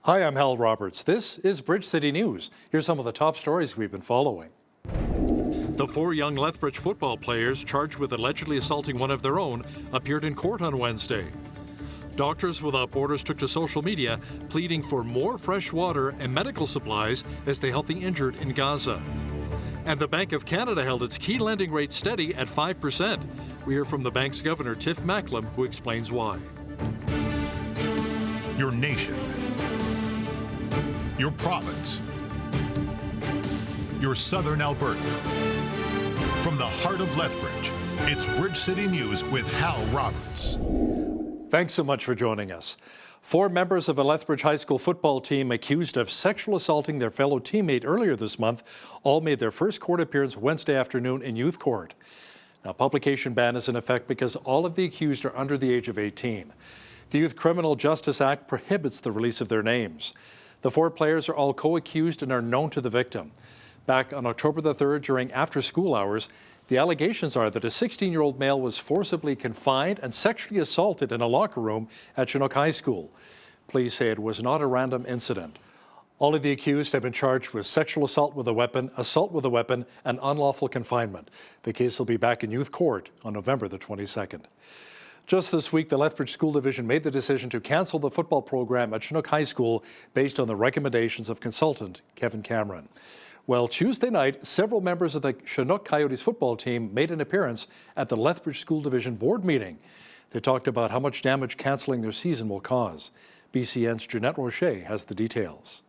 Hi, I'm Hal Roberts. This is Bridge City News. Here's some of the top stories we've been following. The 4 young Lethbridge football players charged with allegedly assaulting one of their own appeared in court on Wednesday. Doctors Without Borders took to social media pleading for more fresh water and medical supplies as they help the injured in Gaza. And the Bank of Canada held its key lending rate steady at 5%. We hear from the bank's governor, Tiff Macklem, who explains why. Your nation, your province, your southern Alberta. From the heart of Lethbridge, it's Bridge City News with Hal Roberts. Thanks so much for joining us. 4 members of a Lethbridge High School football team accused of sexual assaulting their fellow teammate earlier this month all made their first court appearance Wednesday afternoon in youth court. Now, publication ban is in effect because all of the accused are under the age of 18. The Youth Criminal Justice Act prohibits the release of their names. The 4 players are all co-accused and are known to the victim. Back on October the 3rd, during after-school hours, the allegations are that a 16-year-old male was forcibly confined and sexually assaulted in a locker room at Chinook High School. Police say it was not a random incident. All of the accused have been charged with sexual assault with a weapon, assault with a weapon, and unlawful confinement. The case will be back in youth court on November the 22nd. Just this week, the Lethbridge School Division made the decision to cancel the football program at Chinook High School based on the recommendations of consultant Kevin Cameron. Well, Tuesday night, several members of the Chinook Coyotes football team made an appearance at the Lethbridge School Division board meeting. They talked about how much damage cancelling their season will cause. BCN's Jeanette Rocher has the details.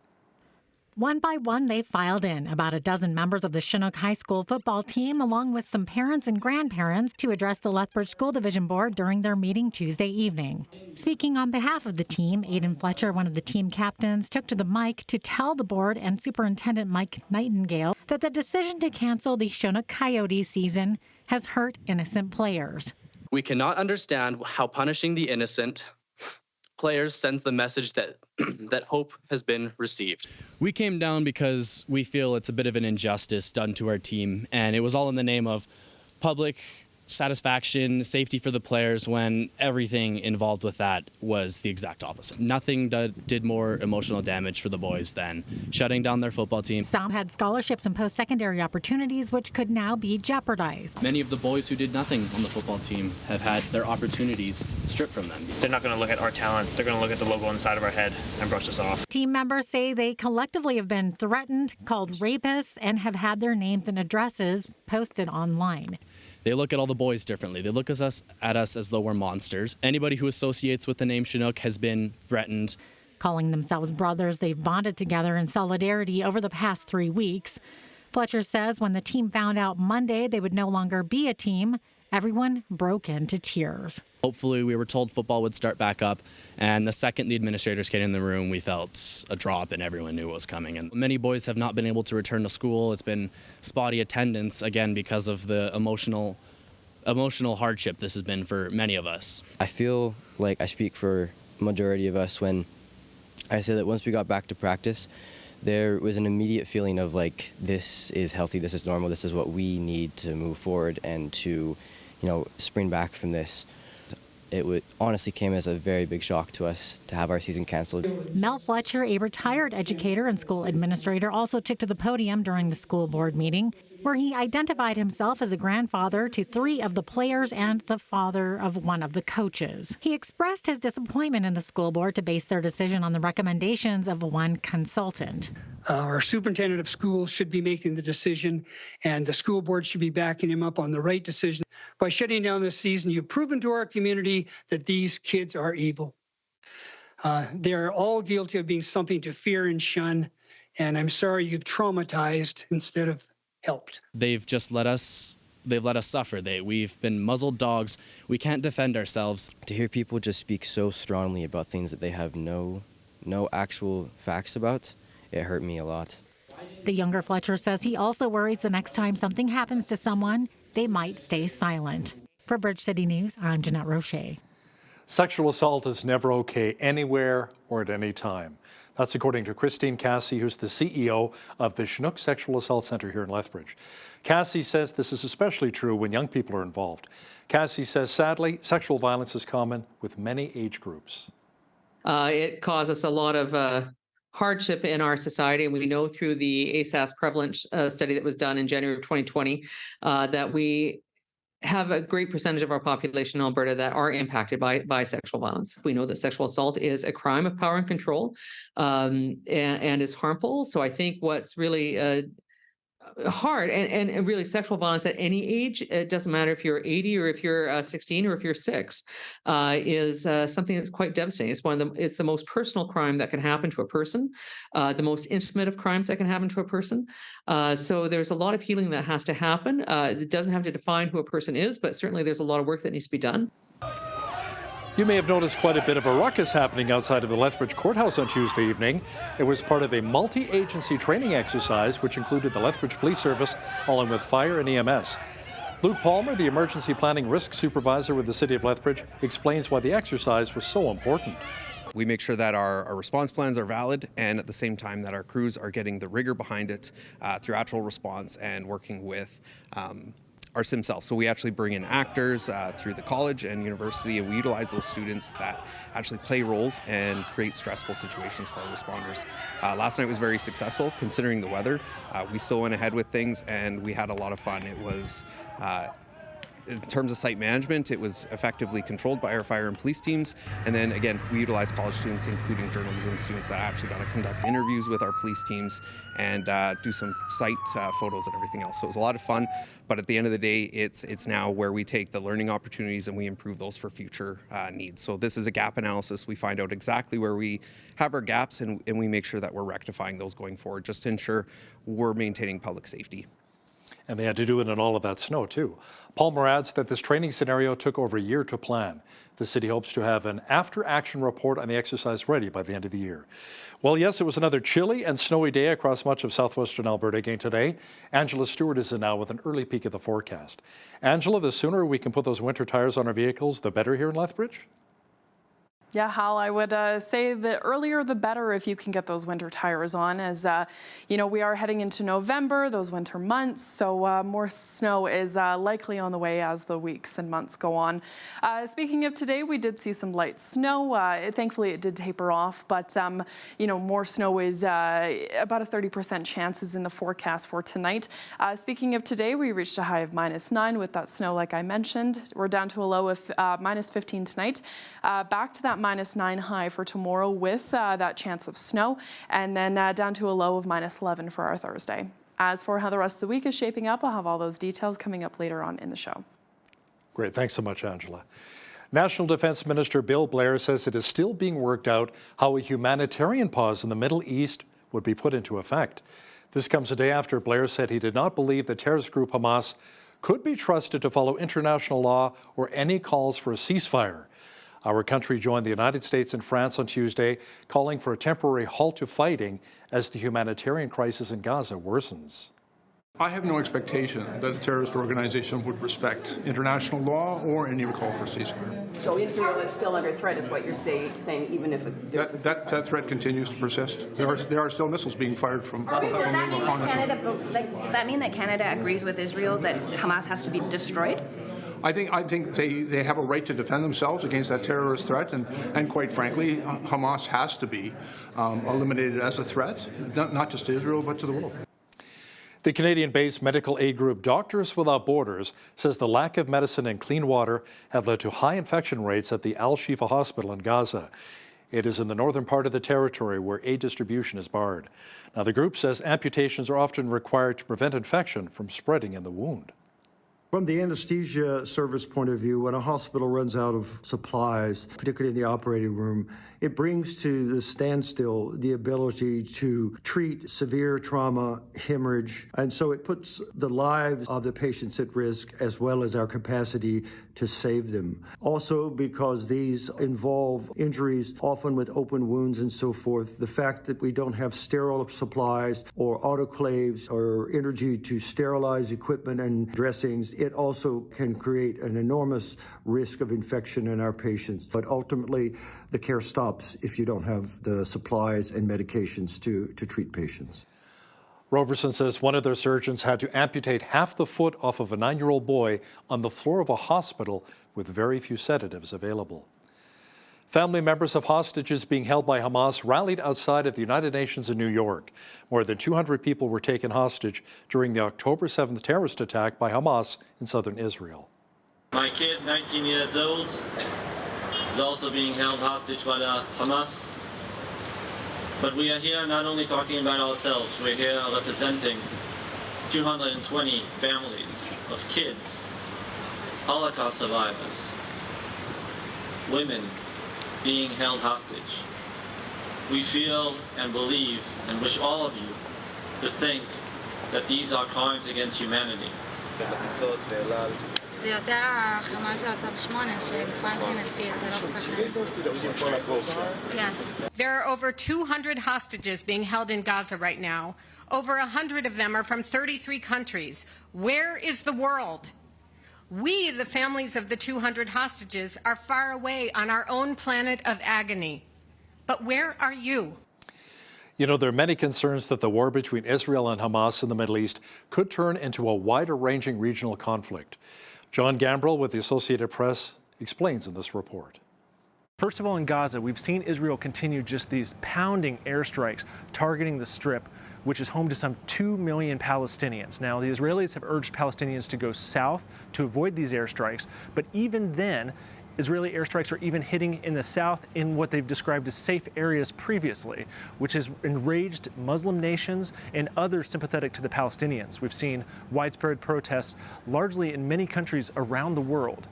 One by one, they filed in, about a dozen members of the Chinook High School football team, along with some parents and grandparents, to address the Lethbridge School Division Board during their meeting Tuesday evening. Speaking on behalf of the team, Aidan Fletcher, one of the team captains, took to the mic to tell the board and Superintendent Mike Nightingale that the decision to cancel the Chinook Coyotes season has hurt innocent players. We cannot understand how punishing the innocent players sends the message that that hope has been received. We came down because we feel it's a bit of an injustice done to our team, and it was all in the name of public satisfaction, safety for the players, when everything involved with that was the exact opposite. Nothing did more emotional damage for the boys than shutting down their football team. Some had scholarships and post-secondary opportunities, which could now be jeopardized. Many of the boys who did nothing on the football team have had their opportunities stripped from them. They're not going to look at our talent. They're going to look at the logo on the side of our head and brush us off. Team members say they collectively have been threatened, called rapists, and have had their names and addresses posted online. They look at all the boys differently. They look at us as though we're monsters. Anybody who associates with the name Chinook has been threatened. Calling themselves brothers, they've bonded together in solidarity over the past 3 weeks. Fletcher says when the team found out Monday they would no longer be a team, everyone broke into tears. Hopefully, we were told football would start back up, and the second the administrators came in the room, we felt a drop and everyone knew what was coming. And many boys have not been able to return to school. It's been spotty attendance, again, because of the emotional hardship this has been for many of us. I feel like I speak for the majority of us when I say that once we got back to practice, there was an immediate feeling of like, this is healthy, this is normal, this is what we need to move forward and to, spring back from this. It honestly came as a very big shock to us to have our season canceled. Mel Fletcher, a retired educator and school administrator, also took to the podium during the school board meeting, where he identified himself as a grandfather to 3 of the players and the father of one of the coaches. He expressed his disappointment in the school board to base their decision on the recommendations of one consultant. Our superintendent of schools should be making the decision, and the school board should be backing him up on the right decision. By shutting down this season, you've proven to our community that these kids are evil. They're all guilty of being something to fear and shun, and I'm sorry you've traumatized instead of helped. They've let us suffer. We've been muzzled dogs. We can't defend ourselves. To hear people just speak so strongly about things that they have no actual facts about, it hurt me a lot. The younger Fletcher says he also worries the next time something happens to someone, they might stay silent. For Bridge City News, I'm Jeanette Rocher. Sexual assault is never okay anywhere or at any time. That's according to Christine Cassie, who's the CEO of the Chinook Sexual Assault Centre here in Lethbridge. Cassie says this is especially true when young people are involved. Cassie says, sadly, sexual violence is common with many age groups. It causes a lot of hardship in our society. And we know through the ASAS prevalence study that was done in January of 2020 that we have a great percentage of our population in Alberta that are impacted by sexual violence. We know that sexual assault is a crime of power and control and is harmful. So I think what's really hard and really sexual violence at any age, it doesn't matter if you're 80 or if you're 16 or if you're 6, is something that's quite devastating. It's the most personal crime that can happen to a person, the most intimate of crimes that can happen to a person. So there's a lot of healing that has to happen. It doesn't have to define who a person is, but certainly there's a lot of work that needs to be done. You may have noticed quite a bit of a ruckus happening outside of the Lethbridge courthouse on Tuesday evening. It was part of a multi-agency training exercise which included the Lethbridge Police Service along with fire and EMS. Luke Palmer, the Emergency Planning Risk Supervisor with the City of Lethbridge, explains why the exercise was so important. We make sure that our response plans are valid and at the same time that our crews are getting the rigor behind it through actual response and working with our sim cells. So we actually bring in actors through the college and university, and we utilize those students that actually play roles and create stressful situations for our responders. Last night was very successful considering the weather. We still went ahead with things and we had a lot of fun. It was in terms of site management, it was effectively controlled by our fire and police teams. And then again, we utilize college students, including journalism students that actually got to conduct interviews with our police teams and do some site photos and everything else. So it was a lot of fun. But at the end of the day, it's now where we take the learning opportunities and we improve those for future needs. So this is a gap analysis. We find out exactly where we have our gaps and we make sure that we're rectifying those going forward, just to ensure we're maintaining public safety. And they had to do it in all of that snow, too. Palmer adds that this training scenario took over a year to plan. The city hopes to have an after-action report on the exercise ready by the end of the year. Well, yes, it was another chilly and snowy day across much of southwestern Alberta again today. Angela Stewart is in now with an early peek at the forecast. Angela, the sooner we can put those winter tires on our vehicles, the better here in Lethbridge? Yeah, Hal, I would say the earlier the better if you can get those winter tires on, as you know, we are heading into November, those winter months, so more snow is likely on the way as the weeks and months go on. Speaking of today, we did see some light snow. Thankfully, it did taper off, but you know, more snow is about a 30% chances in the forecast for tonight. Speaking of today, we reached a high of -9 with that snow, like I mentioned. We're down to a low of -15 tonight. Back to that -9 high for tomorrow with that chance of snow, and then down to a low of -11 for our Thursday. As for how the rest of the week is shaping up, I'll have all those details coming up later on in the show. Great. Thanks so much, Angela. National Defense Minister Bill Blair says it is still being worked out how a humanitarian pause in the Middle East would be put into effect. This comes a day after Blair said he did not believe the terrorist group Hamas could be trusted to follow international law or any calls for a ceasefire. Our country joined the United States and France on Tuesday, calling for a temporary halt to fighting as the humanitarian crisis in Gaza worsens. I have no expectation that a terrorist organization would respect international law or any call for ceasefire. So Israel is still under threat, is what you're saying, even if there's that threat continues to persist. There are still missiles being fired from. Does that mean that Canada agrees with Israel that Hamas has to be destroyed? I think they have a right to defend themselves against that terrorist threat, and quite frankly, Hamas has to be eliminated as a threat, not just to Israel, but to the world. The Canadian-based medical aid group Doctors Without Borders says the lack of medicine and clean water have led to high infection rates at the Al-Shifa Hospital in Gaza. It is in the northern part of the territory where aid distribution is barred. Now, the group says amputations are often required to prevent infection from spreading in the wound. From the anesthesia service point of view, when a hospital runs out of supplies, particularly in the operating room, it brings to the standstill the ability to treat severe trauma, hemorrhage, and so it puts the lives of the patients at risk as well as our capacity to save them. Also, because these involve injuries, often with open wounds and so forth, the fact that we don't have sterile supplies or autoclaves or energy to sterilize equipment and dressings, it also can create an enormous risk of infection in our patients. But ultimately, the care stops if you don't have the supplies and medications to treat patients. Roberson says one of their surgeons had to amputate half the foot off of a 9-year-old boy on the floor of a hospital with very few sedatives available. Family members of hostages being held by Hamas rallied outside of the United Nations in New York. More than 200 people were taken hostage during the October 7th terrorist attack by Hamas in southern Israel. My kid, 19 years old, is also being held hostage by the Hamas. But we are here not only talking about ourselves, we're here representing 220 families of kids, Holocaust survivors, women being held hostage. We feel and believe and wish all of you to think that these are crimes against humanity. Yes. There are over 200 hostages being held in Gaza right now. Over 100 of them are from 33 countries. Where is the world? We, the families of the 200 hostages, are far away on our own planet of agony. But where are you? You know, there are many concerns that the war between Israel and Hamas in the Middle East could turn into a wider-ranging regional conflict. John Gambrell with the Associated Press explains in this report. First of all, in Gaza, we've seen Israel continue just these pounding airstrikes targeting the Strip, which is home to some 2 million Palestinians. Now, the Israelis have urged Palestinians to go south to avoid these airstrikes, but even then, Israeli airstrikes are even hitting in the south in what they've described as safe areas previously, which has enraged Muslim nations and others sympathetic to the Palestinians. We've seen widespread protests, largely in many countries around the world.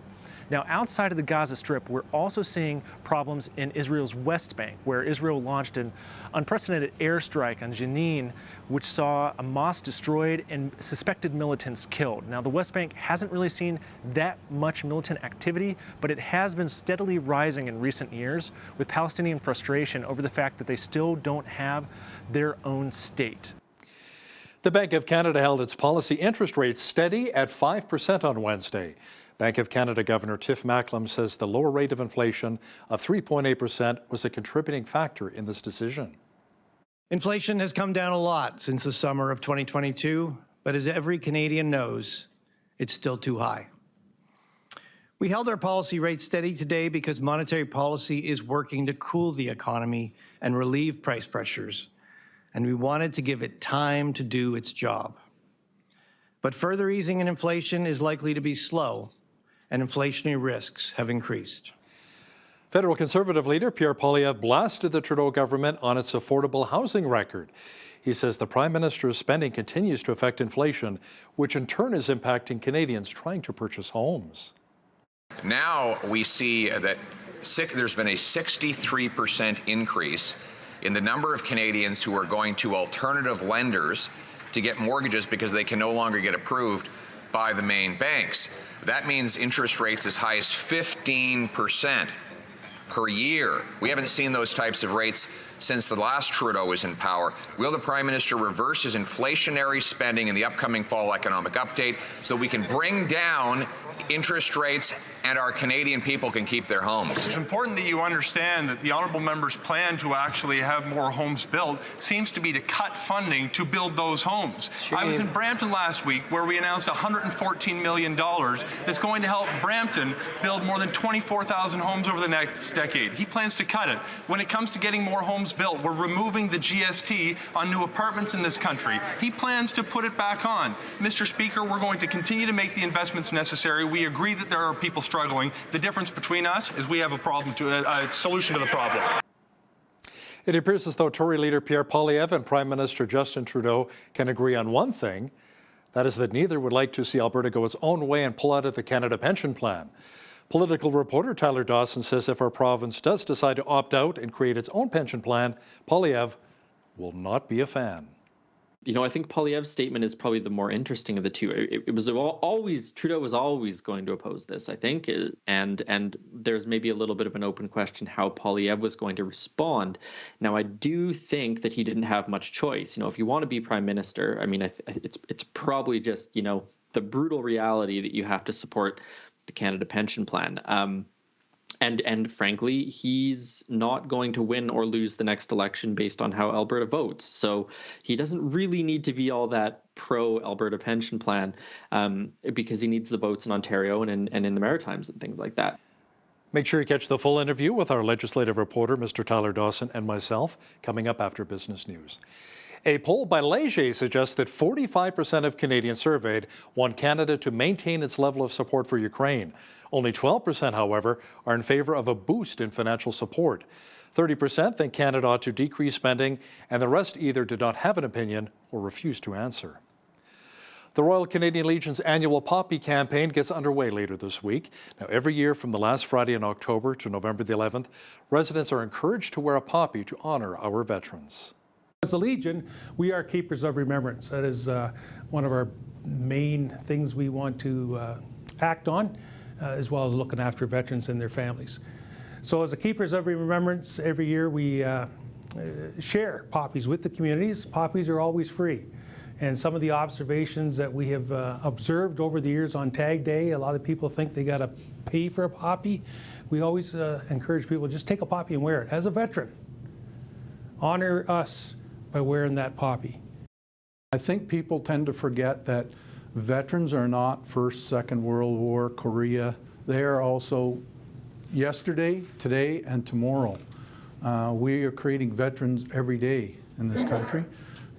Now, outside of the Gaza Strip, we're also seeing problems in Israel's West Bank, where Israel launched an unprecedented airstrike on Jenin, which saw a mosque destroyed and suspected militants killed. Now, the West Bank hasn't really seen that much militant activity, but it has been steadily rising in recent years, with Palestinian frustration over the fact that they still don't have their own state. The Bank of Canada held its policy interest rate steady at 5% on Wednesday. Bank of Canada Governor Tiff Macklem says the lower rate of inflation of 3.8% was a contributing factor in this decision. Inflation has come down a lot since the summer of 2022, but as every Canadian knows, it's still too high. We held our policy rate steady today because monetary policy is working to cool the economy and relieve price pressures, and we wanted to give it time to do its job. But further easing in inflation is likely to be slow, and inflationary risks have increased. Federal Conservative leader Pierre Poilievre blasted the Trudeau government on its affordable housing record. He says the Prime Minister's spending continues to affect inflation, which in turn is impacting Canadians trying to purchase homes. Now we see that there's been a 63% increase in the number of Canadians who are going to alternative lenders to get mortgages because they can no longer get approved by the main banks. That means interest rates as high as 15% per year. We haven't seen those types of rates since the last Trudeau was in power. Will the Prime Minister reverse his inflationary spending in the upcoming fall economic update so we can bring down interest rates and our Canadian people can keep their homes? It's important that you understand that the honourable member's plan to actually have more homes built seems to be to cut funding to build those homes. I was in Brampton last week where we announced $114 million that's going to help Brampton build more than 24,000 homes over the next decade. He plans to cut it. When it comes to getting more homes built, we're removing the GST on new apartments in this country. He plans to put it back on. Mr. Speaker, we're going to continue to make the investments necessary. We agree that there are people struggling. The difference between us is we have a solution to the problem. It appears as though Tory leader Pierre Poilievre and Prime Minister Justin Trudeau can agree on one thing. That is that neither would like to see Alberta go its own way and pull out of the Canada Pension Plan. Political reporter Tyler Dawson says if our province does decide to opt out and create its own pension plan, Poilievre will not be a fan. You know, I think Poilievre's statement is probably the more interesting of the two. It was always, Trudeau was always going to oppose this, I think, and there's maybe a little bit of an open question how Poilievre was going to respond. Now, I do think that he didn't have much choice. You know, if you want to be prime minister, I mean, it's probably just, you know, the brutal reality that you have to support the Canada Pension Plan. And frankly, he's not going to win or lose the next election based on how Alberta votes. So he doesn't really need to be all that pro-Alberta pension plan because he needs the votes in Ontario and in the Maritimes and things like that. Make sure you catch the full interview with our legislative reporter, Mr. Tyler Dawson, and myself, coming up after business news. A poll by Leger suggests that 45% of Canadians surveyed want Canada to maintain its level of support for Ukraine. Only 12%, however, are in favor of a boost in financial support. 30% think Canada ought to decrease spending, and the rest either did not have an opinion or refused to answer. The Royal Canadian Legion's annual Poppy campaign gets underway later this week. Now, every year from the last Friday in October to November the 11th, residents are encouraged to wear a poppy to honor our veterans. As a Legion, we are keepers of remembrance. That is one of our main things we want to act on, as well as looking after veterans and their families. So as a keepers of remembrance, every year we share poppies with the communities. Poppies are always free. And some of the observations that we have observed over the years on Tag Day, a lot of people think they got to pay for a poppy. We always encourage people, just take a poppy and wear it. As a veteran, honor us by wearing that poppy. I think people tend to forget that veterans are not First, Second World War, Korea. They are also yesterday, today, and tomorrow. We are creating veterans every day in this country.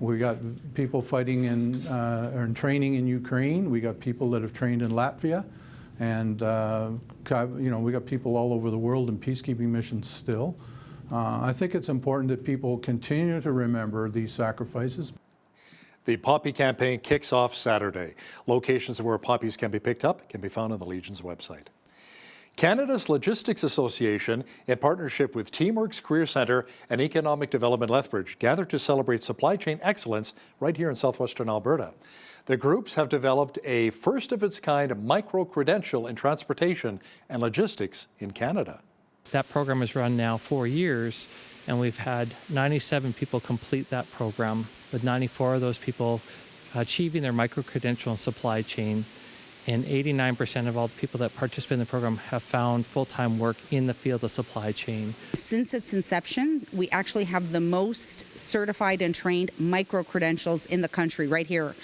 We got people fighting and training in Ukraine. We got people that have trained in Latvia, and we got people all over the world in peacekeeping missions still. I think it's important that people continue to remember these sacrifices. The Poppy campaign kicks off Saturday. Locations where poppies can be picked up can be found on the Legion's website. Canada's Logistics Association, in partnership with Teamworks Career Centre and Economic Development Lethbridge, gathered to celebrate supply chain excellence right here in southwestern Alberta. The groups have developed a first-of-its-kind micro-credential in transportation and logistics in Canada. That program has run now 4 years, and we've had 97 people complete that program, with 94 of those people achieving their micro-credential in supply chain. And 89% of all the people that participate in the program have found full-time work in the field of supply chain. Since its inception, we actually have the most certified and trained micro-credentials in the country right here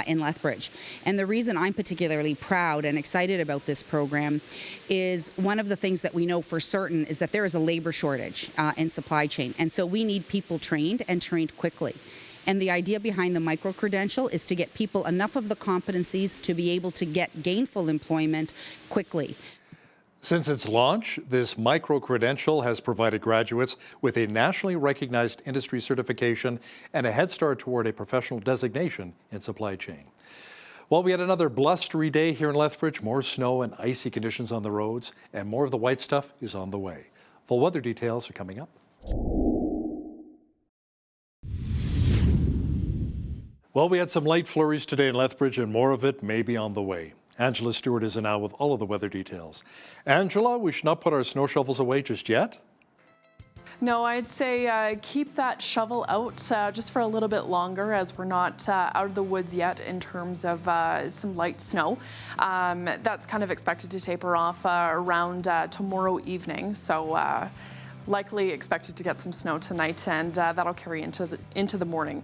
in Lethbridge. And the reason I'm particularly proud and excited about this program is one of the things that we know for certain is that there is a labor shortage in supply chain. And so we need people trained and trained quickly. And the idea behind the micro-credential is to get people enough of the competencies to be able to get gainful employment quickly. Since its launch, this micro-credential has provided graduates with a nationally recognized industry certification and a head start toward a professional designation in supply chain. Well, we had another blustery day here in Lethbridge, more snow and icy conditions on the roads, and more of the white stuff is on the way. Full weather details are coming up. Well, we had some light flurries today in Lethbridge, and more of it may be on the way. Angela Stewart is in now with all of the weather details. Angela, we should not put our snow shovels away just yet? No, I'd say keep that shovel out just for a little bit longer, as we're not out of the woods yet in terms of some light snow. That's kind of expected to taper off around tomorrow evening. So likely expected to get some snow tonight, and that'll carry into the morning.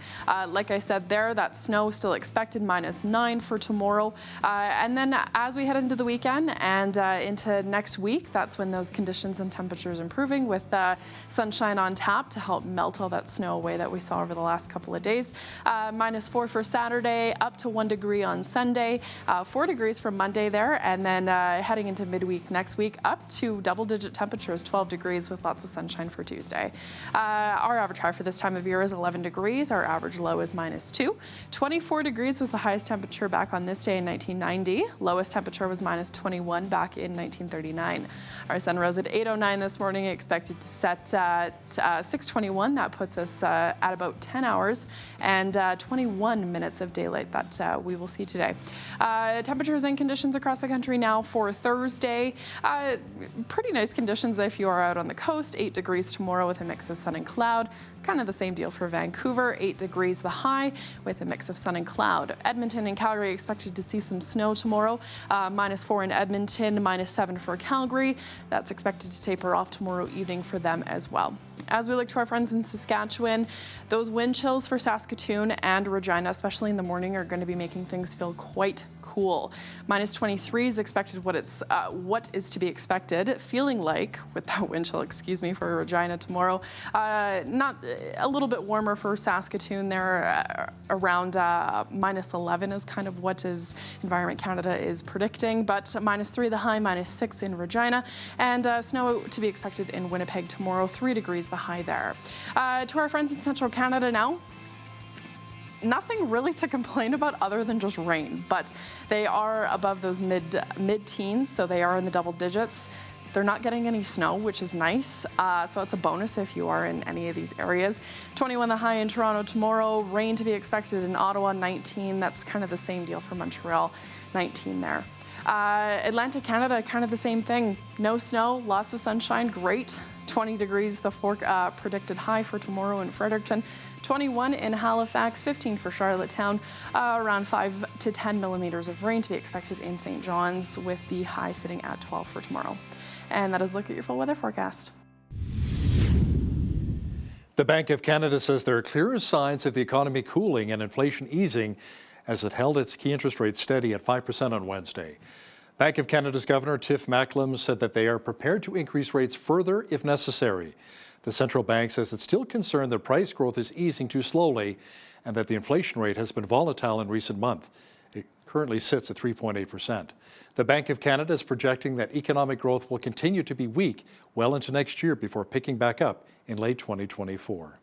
Like I said there, that snow still expected, -9 for tomorrow. And then as we head into the weekend and into next week, that's when those conditions and temperatures improving, with sunshine on tap to help melt all that snow away that we saw over the last couple of days. -4 for Saturday, up to 1 degree on Sunday, 4 degrees for Monday there, and then heading into midweek next week, up to double-digit temperatures, 12 degrees with lots of sunshine for Tuesday. Our average high for this time of year is 11 degrees. Our average low is -2. 24 degrees was the highest temperature back on this day in 1990. Lowest temperature was -21 back in 1939. Our sun rose at 8:09 this morning, expected to set at 6:21. That puts us at about 10 hours and 21 minutes of daylight that we will see today. Temperatures and conditions across the country now for Thursday. Pretty nice conditions if you are out on the coast. 8 degrees tomorrow with a mix of sun and cloud. Kind of the same deal for Vancouver. 8 degrees the high with a mix of sun and cloud. Edmonton and Calgary expected to see some snow tomorrow. -4 in Edmonton, -7 for Calgary. That's expected to taper off tomorrow evening for them as well. As we look to our friends in Saskatchewan, those wind chills for Saskatoon and Regina, especially in the morning, are going to be making things feel quite cool. Minus 23 is expected what is to be expected, feeling like, with that wind chill, for Regina tomorrow. Not a little bit warmer for Saskatoon there, around minus 11 is kind of what Environment Canada is predicting, but minus 3 the high, minus 6 in Regina, and snow to be expected in Winnipeg tomorrow, 3 degrees the high there. To our friends in Central Canada now. Nothing really to complain about other than just rain, but they are above those mid-teens, so they are in the double digits. They're not getting any snow, which is nice, so that's a bonus if you are in any of these areas. 21 the high in Toronto tomorrow, rain to be expected in Ottawa, 19. That's kind of the same deal for Montreal, 19 there. Atlantic Canada, kind of the same thing. No snow, lots of sunshine, great. 20 degrees the predicted high for tomorrow in Fredericton. 21 in Halifax, 15 for Charlottetown, around 5 to 10 millimeters of rain to be expected in St. John's, with the high sitting at 12 for tomorrow. And that is a look at your full weather forecast. The Bank of Canada says there are clearer signs of the economy cooling and inflation easing as it held its key interest rate steady at 5% on Wednesday. Bank of Canada's Governor Tiff Macklem said that they are prepared to increase rates further if necessary. The central bank says it's still concerned that price growth is easing too slowly and that the inflation rate has been volatile in recent months. It currently sits at 3.8%. The Bank of Canada is projecting that economic growth will continue to be weak well into next year before picking back up in late 2024.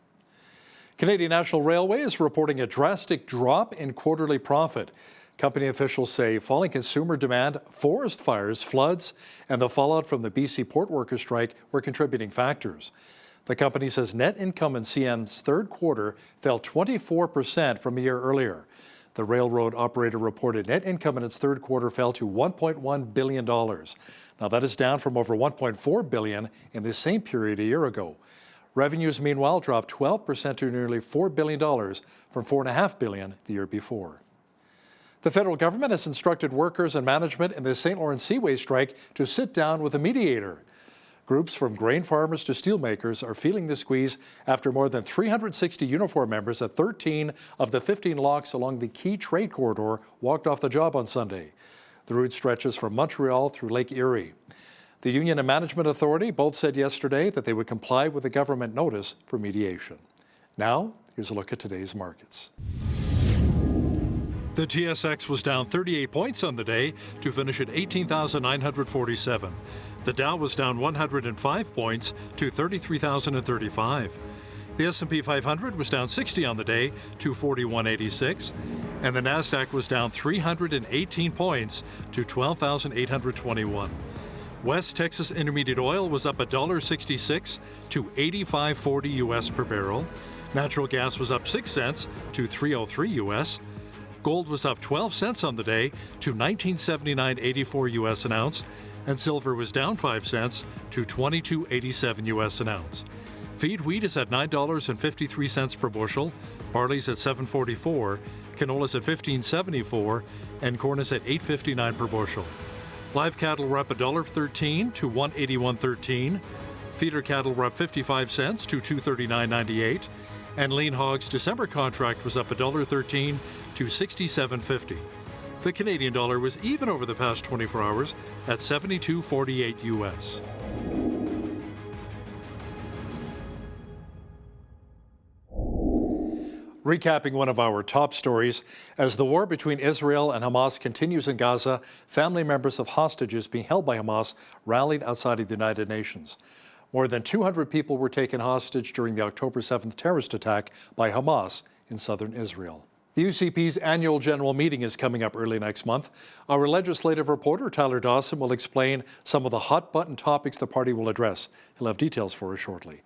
Canadian National Railway is reporting a drastic drop in quarterly profit. Company officials say falling consumer demand, forest fires, floods, and the fallout from the BC port worker strike were contributing factors. The company says net income in CN's third quarter fell 24% from a year earlier. The railroad operator reported net income in its third quarter fell to $1.1 billion. Now that is down from over $1.4 billion in the same period a year ago. Revenues, meanwhile, dropped 12% to nearly $4 billion from $4.5 billion the year before. The federal government has instructed workers and management in the St. Lawrence Seaway strike to sit down with a mediator. Groups from grain farmers to steelmakers are feeling the squeeze after more than 360 uniform members at 13 of the 15 locks along the key trade corridor walked off the job on Sunday. The route stretches from Montreal through Lake Erie. The Union and Management Authority both said yesterday that they would comply with the government notice for mediation. Now, here's a look at today's markets. The TSX was down 38 points on the day to finish at 18,947. The Dow was down 105 points to 33,035. The S&P 500 was down 60 on the day to 4186, and the Nasdaq was down 318 points to 12,821. West Texas Intermediate Oil was up $1.66 to $85.40 US per barrel. Natural gas was up 6 cents to $3.03 US. Gold was up 12 cents on the day to $19.79.84 US an ounce, and silver was down 5 cents to $22.87 US an ounce. Feed wheat is at $9.53 per bushel, barley's at $7.44, canola's at $15.74, and corn is at $8.59 per bushel. Live cattle were up $1.13 to $181.13. Feeder cattle were up 55 cents to $239.98, and lean hogs December contract was up $1.13 to $67.50. The Canadian dollar was even over the past 24 hours at 72.48 US. Recapping one of our top stories, as the war between Israel and Hamas continues in Gaza, family members of hostages being held by Hamas rallied outside of the United Nations. More than 200 people were taken hostage during the October 7th terrorist attack by Hamas in southern Israel. The UCP's annual general meeting is coming up early next month. Our legislative reporter, Tyler Dawson, will explain some of the hot-button topics the party will address. He'll have details for us shortly.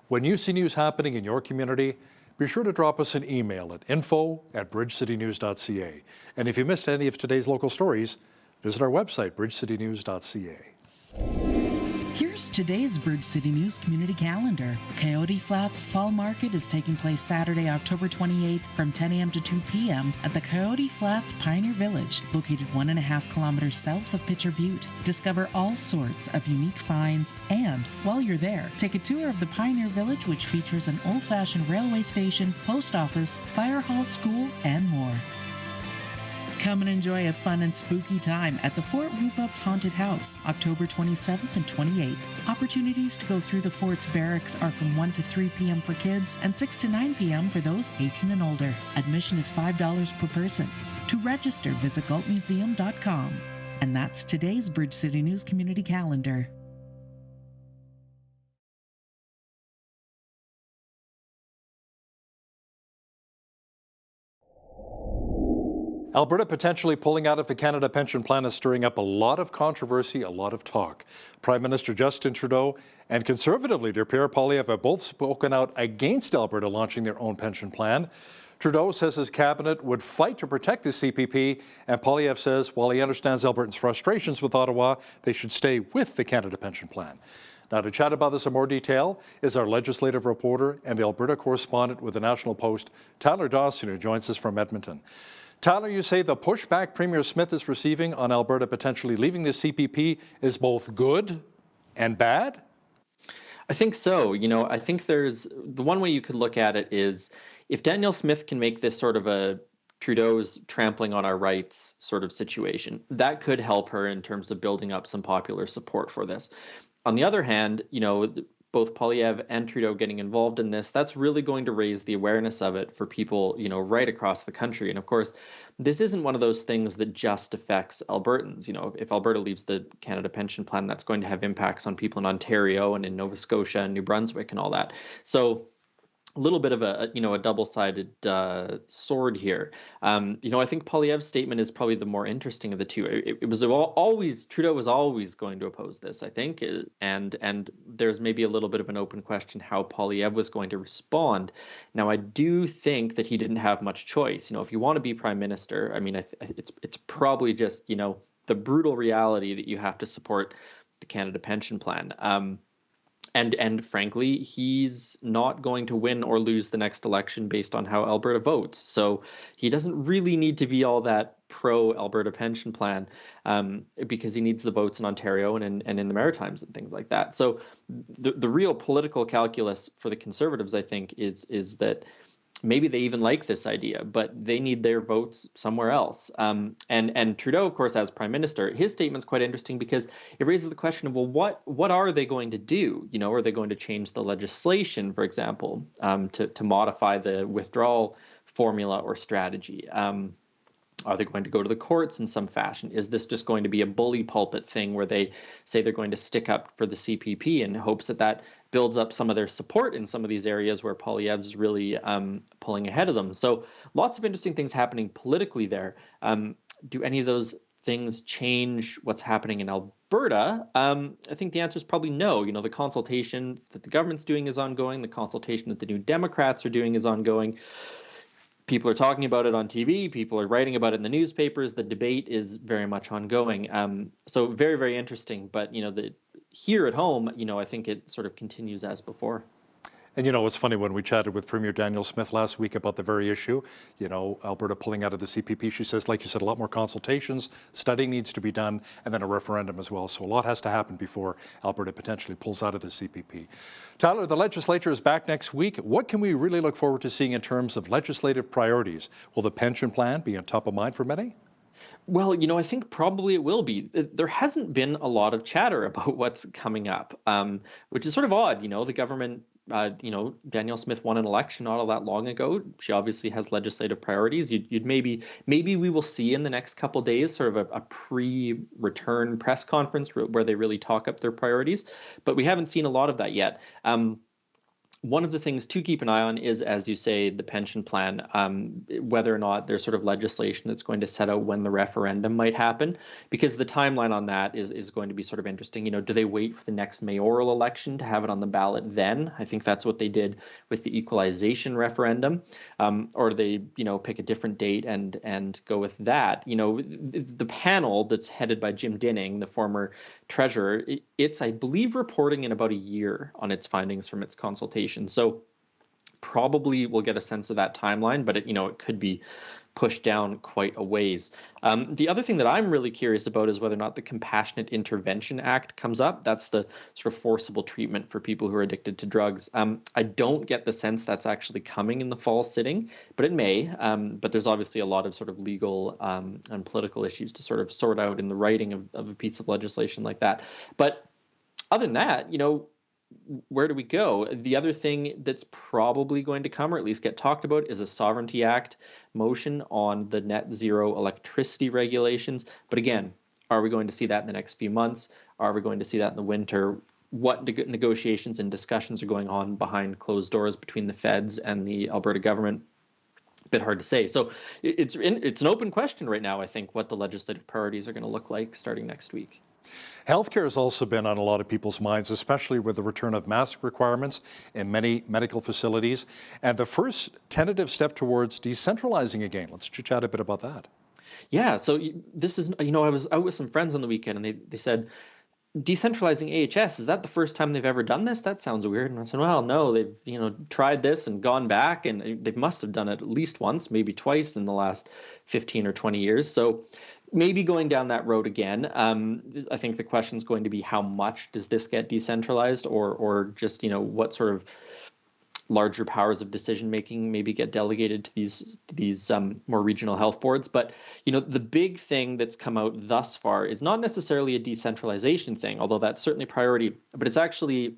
When you see news happening in your community, be sure to drop us an email at info@bridgecitynews.ca. And if you missed any of today's local stories, visit our website, bridgecitynews.ca. Here's today's Bridge City News community calendar. Coyote Flats Fall Market is taking place Saturday, October 28th from 10 a.m. to 2 p.m. at the Coyote Flats Pioneer Village, located 1.5 kilometers south of Pitcher Butte. Discover all sorts of unique finds, and while you're there, take a tour of the Pioneer Village, which features an old-fashioned railway station, post office, fire hall, school, and more. Come and enjoy a fun and spooky time at the Fort Rupup's Haunted House, October 27th and 28th. Opportunities to go through the fort's barracks are from 1 to 3 p.m. for kids and 6 to 9 p.m. for those 18 and older. Admission is $5 per person. To register, visit galtmuseum.com. And that's today's Bridge City News Community Calendar. Alberta potentially pulling out of the Canada Pension Plan is stirring up a lot of controversy, a lot of talk. Prime Minister Justin Trudeau and Conservative leader Pierre Poilievre have both spoken out against Alberta launching their own pension plan. Trudeau says his cabinet would fight to protect the CPP, and Poilievre says while he understands Albertans' frustrations with Ottawa, they should stay with the Canada Pension Plan. Now, to chat about this in more detail is our legislative reporter and the Alberta correspondent with the National Post, Tyler Dawson, who joins us from Edmonton. Tyler, you say the pushback Premier Smith is receiving on Alberta potentially leaving the CPP is both good and bad? I think so. I think there's the one way you could look at it is if Danielle Smith can make this sort of a Trudeau's trampling on our rights sort of situation, that could help her in terms of building up some popular support for this. On the other hand, both Poilievre and Trudeau getting involved in this, that's really going to raise the awareness of it for people, right across the country. And of course, this isn't one of those things that just affects Albertans. If Alberta leaves the Canada Pension Plan, that's going to have impacts on people in Ontario and in Nova Scotia and New Brunswick and all that. So a little bit of a double-sided sword here. I think Poilievre's statement is probably the more interesting of the two. It was always Trudeau was always going to oppose this, I think, and there's maybe a little bit of an open question how Poilievre was going to respond. Now, I do think that he didn't have much choice. If you want to be prime minister, I mean, it's probably just the brutal reality that you have to support the Canada Pension Plan. And frankly, he's not going to win or lose the next election based on how Alberta votes. So he doesn't really need to be all that pro-Alberta pension plan because he needs the votes in Ontario and in the Maritimes and things like that. So the real political calculus for the Conservatives, I think, is that maybe they even like this idea, but they need their votes somewhere else. And Trudeau, of course, as prime minister, his statement's quite interesting because it raises the question of, well, what are they going to do? Are they going to change the legislation, for example, to modify the withdrawal formula or strategy? Are they going to go to the courts in some fashion? Is this just going to be a bully pulpit thing where they say they're going to stick up for the CPP in hopes that builds up some of their support in some of these areas where Poilievre's really pulling ahead of them? So lots of interesting things happening politically there. Do any of those things change what's happening in Alberta? I think the answer is probably no. The consultation that the government's doing is ongoing. The consultation that the New Democrats are doing is ongoing. People are talking about it on TV. People are writing about it in the newspapers. The debate is very much ongoing. So very, very interesting. But, here at home, I think it sort of continues as before. And it's funny, when we chatted with Premier Danielle Smith last week about the very issue, Alberta pulling out of the CPP, she says, like you said, a lot more consultations, studying needs to be done, and then a referendum as well. So a lot has to happen before Alberta potentially pulls out of the CPP. Tyler, the legislature is back next week. What can we really look forward to seeing in terms of legislative priorities? Will the pension plan be on top of mind for many? Well, I think probably it will be. There hasn't been a lot of chatter about what's coming up, which is sort of odd. The government, Danielle Smith won an election not all that long ago. She obviously has legislative priorities. You'd maybe we will see in the next couple of days sort of a pre-return press conference where they really talk up their priorities. But we haven't seen a lot of that yet. One of the things to keep an eye on is, as you say, the pension plan, whether or not there's sort of legislation that's going to set out when the referendum might happen, because the timeline on that is going to be sort of interesting. Do they wait for the next mayoral election to have it on the ballot then? I think that's what they did with the equalization referendum, or do they, pick a different date and go with that? The panel that's headed by Jim Dinning, the former treasurer, it's, I believe, reporting in about a year on its findings from its consultation. So probably we'll get a sense of that timeline, but it could be pushed down quite a ways. The other thing that I'm really curious about is whether or not the Compassionate Intervention Act comes up. That's the sort of forcible treatment for people who are addicted to drugs. I don't get the sense that's actually coming in the fall sitting, but it may. But there's obviously a lot of sort of legal and political issues to sort of sort out in the writing of a piece of legislation like that. But other than that, where do we go? The other thing that's probably going to come, or at least get talked about, is a Sovereignty Act motion on the net zero electricity regulations. But again, are we going to see that in the next few months? Are we going to see that in the winter? What negotiations and discussions are going on behind closed doors between the feds and the Alberta government? A bit hard to say. So it's an open question right now, I think, what the legislative priorities are going to look like starting next week. Healthcare has also been on a lot of people's minds, especially with the return of mask requirements in many medical facilities and the first tentative step towards decentralizing again. Let's chat a bit about that. Yeah, so this is, I was out with some friends on the weekend and they said, decentralizing AHS, is that the first time they've ever done this? That sounds weird. And I said, well, no, they've, tried this and gone back, and they must have done it at least once, maybe twice in the last 15 or 20 years. So maybe going down that road again. I think the question is going to be, how much does this get decentralized, or just, what sort of larger powers of decision making maybe get delegated to these more regional health boards. But the big thing that's come out thus far is not necessarily a decentralization thing, although that's certainly a priority, but it's actually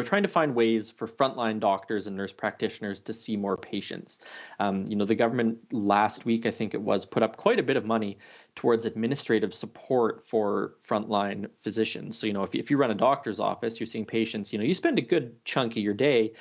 trying to find ways for frontline doctors and nurse practitioners to see more patients. The government last week, I think it was, put up quite a bit of money towards administrative support for frontline physicians. So, if you run a doctor's office, you're seeing patients, you spend a good chunk of your day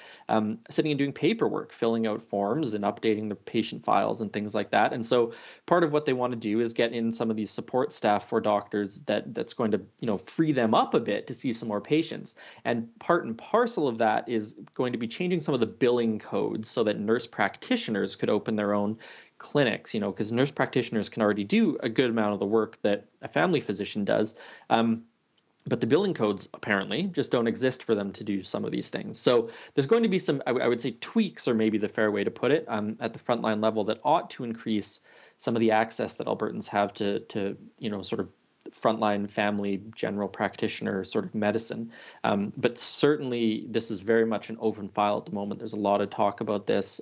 sitting and doing paperwork, filling out forms and updating the patient files and things like that. And so part of what they want to do is get in some of these support staff for doctors that's going to, free them up a bit to see some more patients. And part and parcel of that is going to be changing some of the billing codes so that nurse practitioners could open their own clinics, because nurse practitioners can already do a good amount of the work that a family physician does. But the billing codes apparently just don't exist for them to do some of these things. So there's going to be some, I would say, tweaks, or maybe the fair way to put it, at the frontline level that ought to increase some of the access that Albertans have to sort of frontline family general practitioner sort of medicine. But certainly this is very much an open file at the moment. There's a lot of talk about this.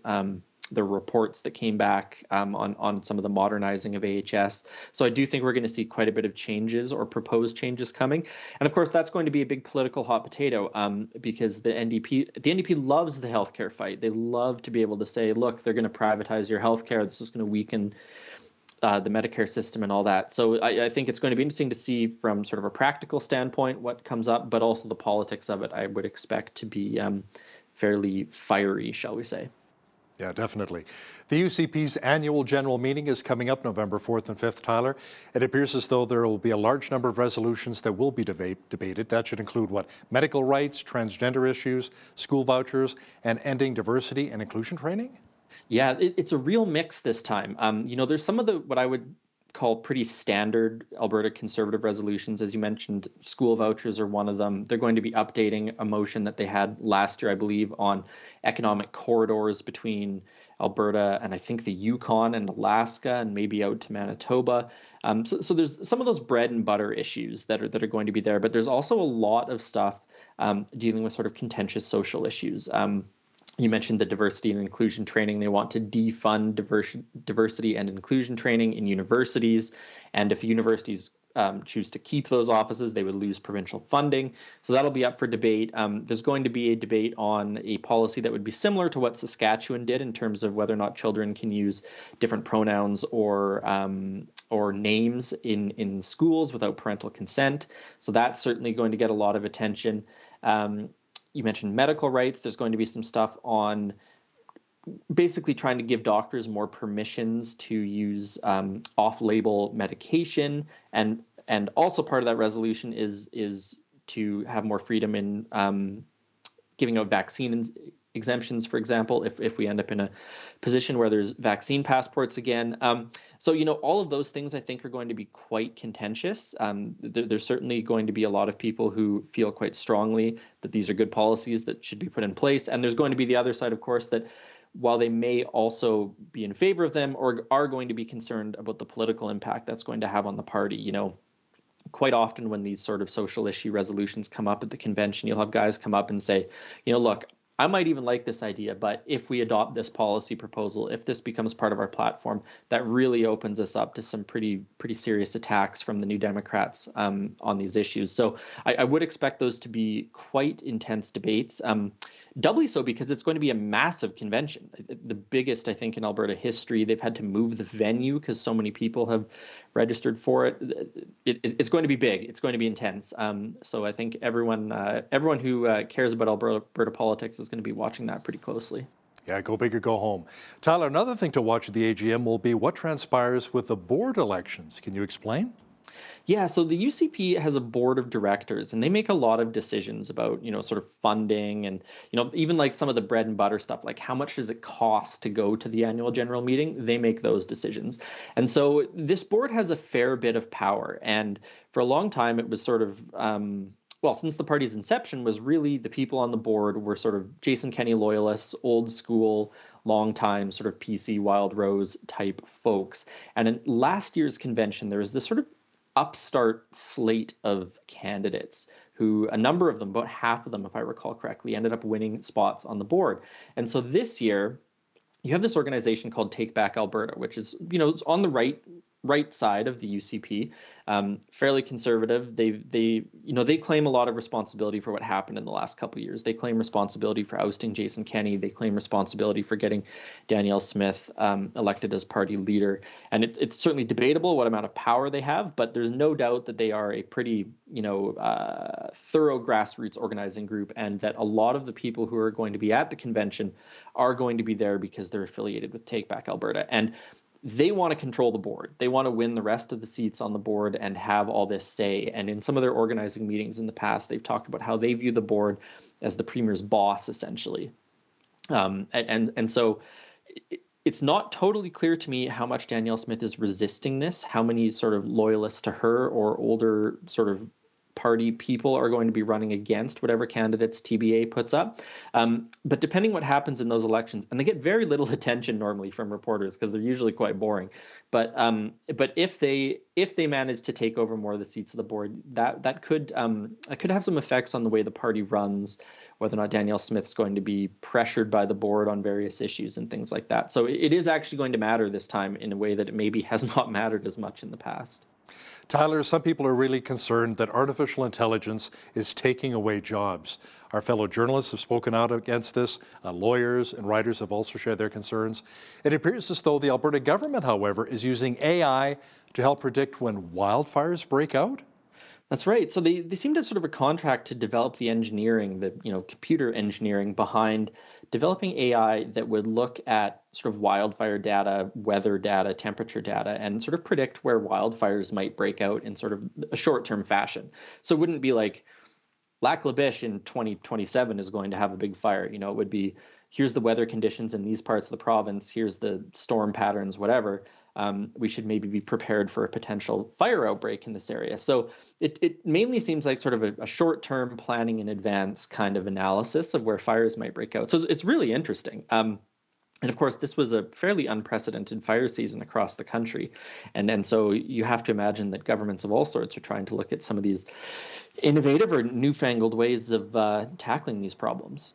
The reports that came back on some of the modernizing of AHS. So I do think we're going to see quite a bit of changes or proposed changes coming. And of course, that's going to be a big political hot potato because the NDP loves the healthcare fight. They love to be able to say, look, they're going to privatize your healthcare. This is going to weaken the Medicare system and all that. So I think it's going to be interesting to see from sort of a practical standpoint what comes up, but also the politics of it I would expect to be fairly fiery, shall we say. Yeah, definitely. The UCP's annual general meeting is coming up November 4th and 5th, Tyler. It appears as though there will be a large number of resolutions that will be debated. That should include medical rights, transgender issues, school vouchers, and ending diversity and inclusion training? Yeah, it's a real mix this time. There's some of what I would call pretty standard Alberta Conservative resolutions. As you mentioned, school vouchers are one of them. They're going to be updating a motion that they had last year, I believe, on economic corridors between Alberta and I think the Yukon and Alaska and maybe out to Manitoba. So there's some of those bread and butter issues that are going to be there, but there's also a lot of stuff dealing with sort of contentious social issues. You mentioned the diversity and inclusion training. They want to defund diversity and inclusion training in universities. And if universities choose to keep those offices, they would lose provincial funding. So that'll be up for debate. There's going to be a debate on a policy that would be similar to what Saskatchewan did in terms of whether or not children can use different pronouns or names in schools without parental consent. So that's certainly going to get a lot of attention. You mentioned medical rights. There's going to be some stuff on basically trying to give doctors more permissions to use off-label medication, and also part of that resolution is to have more freedom in giving out vaccine exemptions, for example, if we end up in a position where there's vaccine passports again. So, all of those things I think are going to be quite contentious. There's certainly going to be a lot of people who feel quite strongly that these are good policies that should be put in place. And there's going to be the other side, of course, that while they may also be in favor of them or are going to be concerned about the political impact that's going to have on the party. Quite often when these sort of social issue resolutions come up at the convention, you'll have guys come up and say, look, I might even like this idea, but if we adopt this policy proposal, if this becomes part of our platform, that really opens us up to some pretty serious attacks from the New Democrats on these issues. So I would expect those to be quite intense debates. Doubly so because it's going to be a massive convention, the biggest, I think, in Alberta history. They've had to move the venue because so many people have registered for it. It's going to be big. It's going to be intense. So I think everyone who cares about Alberta politics is going to be watching that pretty closely. Yeah, go big or go home. Tyler, another thing to watch at the AGM will be what transpires with the board elections. Can you explain? Yeah, so the UCP has a board of directors, and they make a lot of decisions about, sort of funding and, even like some of the bread and butter stuff, like how much does it cost to go to the annual general meeting? They make those decisions. And so this board has a fair bit of power. And for a long time, it was sort of, since the party's inception, was really the people on the board were sort of Jason Kenney loyalists, old school, long time sort of PC Wild Rose type folks. And in last year's convention, there was this sort of upstart slate of candidates who, a number of them, about half of them, if I recall correctly, ended up winning spots on the board. And so this year, you have this organization called Take Back Alberta, which is, it's on the right side of the UCP, fairly conservative. They claim a lot of responsibility for what happened in the last couple of years. They claim responsibility for ousting Jason Kenney. They claim responsibility for getting Danielle Smith elected as party leader. And it's certainly debatable what amount of power they have, but there's no doubt that they are a pretty, thorough grassroots organizing group, and that a lot of the people who are going to be at the convention are going to be there because they're affiliated with Take Back Alberta. And they want to control the board. They want to win the rest of the seats on the board and have all this say. And in some of their organizing meetings in the past, they've talked about how they view the board as the premier's boss, essentially. And so it's not totally clear to me how much Danielle Smith is resisting this, how many sort of loyalists to her or older sort of party people are going to be running against whatever candidates TBA puts up. But depending what happens in those elections, and they get very little attention normally from reporters because they're usually quite boring. But if they manage to take over more of the seats of the board, that could have some effects on the way the party runs, whether or not Danielle Smith's going to be pressured by the board on various issues and things like that. So it is actually going to matter this time in a way that it maybe has not mattered as much in the past. Tyler, some people are really concerned that artificial intelligence is taking away jobs. Our fellow journalists have spoken out against this. Lawyers and writers have also shared their concerns. It appears as though the Alberta government, however, is using AI to help predict when wildfires break out. That's right. So they seem to have sort of a contract to develop the engineering, the computer engineering behind developing AI that would look at sort of wildfire data, weather data, temperature data, and sort of predict where wildfires might break out in sort of a short-term fashion. So it wouldn't be like Lac La Biche in 2027 is going to have a big fire. It would be, here's the weather conditions in these parts of the province, here's the storm patterns, whatever. We should maybe be prepared for a potential fire outbreak in this area. So it mainly seems like sort of a short-term planning in advance kind of analysis of where fires might break out. So it's really interesting. And of course, this was a fairly unprecedented fire season across the country. And so you have to imagine that governments of all sorts are trying to look at some of these innovative or newfangled ways of tackling these problems.